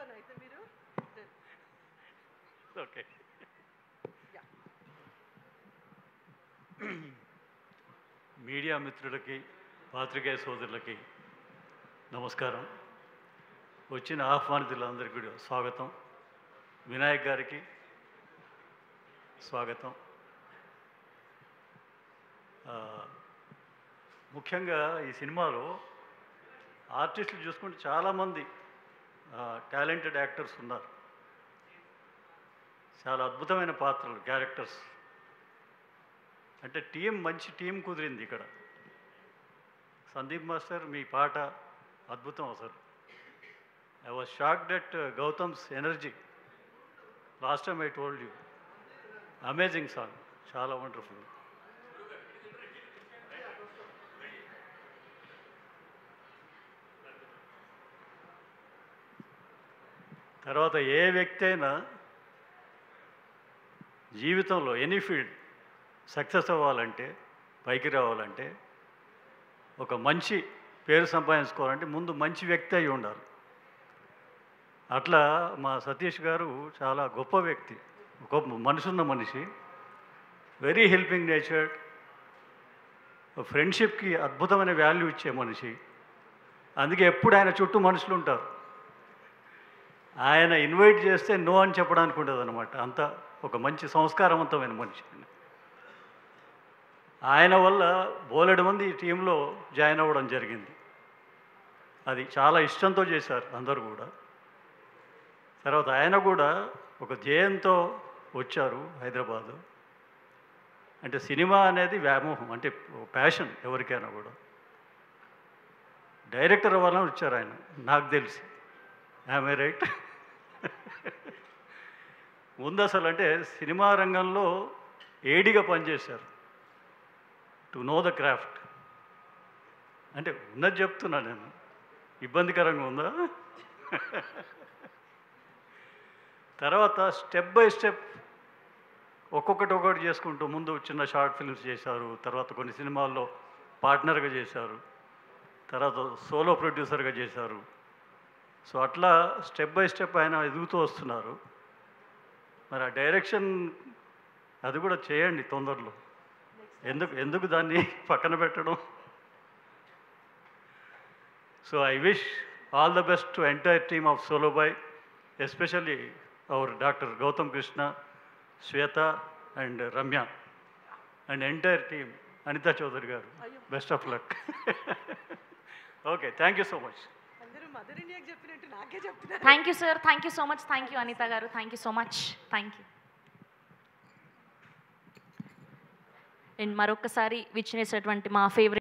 on అయితే మీరు okay. Media మిత్రులకి, పాత్రికేయ సోదరులకి నమస్కారం. వచ్చిన ఆహ్వానితులందరికీ కూడా స్వాగతం. వినాయక్ గారికి స్వాగతం. ముఖ్యంగా ఈ సినిమాలో ఆర్టిస్టులు చూసుకుంటే చాలామంది టాలెంటెడ్ యాక్టర్స్ ఉన్నారు. చాలా అద్భుతమైన పాత్రలు, క్యారెక్టర్స్. అంటే మంచి టీం కుదిరింది ఇక్కడ. సందీప్ మాస్టర్, మీ పాట అద్భుతం అసలు. I was shocked at Gautam's energy. Last time I told you, amazing song, చాలా వండర్ఫుల్. తర్వాత ఏ వ్యక్తి అయినా జీవితంలో ఎనీ ఫీల్డ్ సక్సెస్ అవ్వాలంటే, పైకి రావాలంటే, ఒక మంచి పేరు సంపాదించుకోవాలంటే ముందు మంచి వ్యక్తి అయి ఉండాలి. అట్లా మా సతీష్ గారు చాలా గొప్ప వ్యక్తి, గొప్ప మనసున్న మనిషి, వెరీ హెల్పింగ్ నేచర్డ్, ఫ్రెండ్షిప్కి అద్భుతమైన వాల్యూ ఇచ్చే మనిషి. అందుకే ఎప్పుడు ఆయన చుట్టూ మనుషులు ఉంటారు. ఆయన ఇన్వైట్ చేస్తే నో అని చెప్పడానికి ఉండదు అనమాట. అంత ఒక మంచి సంస్కారవంతమైన మనిషి. ఆయన వల్ల బోలెడు మంది ఈ టీంలో జాయిన్ అవ్వడం జరిగింది. అది చాలా ఇష్టంతో చేశారు అందరూ కూడా. తర్వాత ఆయన కూడా ఒక ధ్యేయంతో వచ్చారు హైదరాబాదు. అంటే సినిమా అనేది వ్యామోహం, అంటే ప్యాషన్ ఎవరికైనా కూడా. డైరెక్టర్ అవ్వాలని వచ్చారు ఆయన, నాకు తెలిసి. Am I right? ముందు అసలు అంటే సినిమా రంగంలో ఏడీగా పనిచేశారు, టు నో ద క్రాఫ్ట్. అంటే ఉన్నది చెప్తున్నా నేను, ఇబ్బందికరంగా ఉందా? తర్వాత స్టెప్ బై స్టెప్ ఒక్కొక్కటి చేసుకుంటూ ముందు చిన్న షార్ట్ ఫిల్మ్స్ చేశారు, తర్వాత కొన్ని సినిమాల్లో పార్ట్నర్గా చేశారు, తర్వాత సోలో ప్రొడ్యూసర్గా చేశారు. సో అట్లా స్టెప్ బై స్టెప్ ఆయన ఎదుగుతూ వస్తున్నారు. మరి ఆ డైరెక్షన్ అది కూడా చేయండి తొందరలో. ఎందుకు దాన్ని పక్కన పెట్టడం? So I wish all the best to entire team of Solo Boy, especially our doctor Gautam Krishna, Shweta and Ramya and entire team, Anita Chowdary గారు. Best of luck. Okay, thank you so much. Mother ఇండియాకి చెప్పినట్టు నాకే చెప్తున్నారు. Thank you sir, thank you so much. Thank you Anitha గారు, thank you so much. Thank you. And మరొకసారి విచ్చేసినటువంటి మా favourite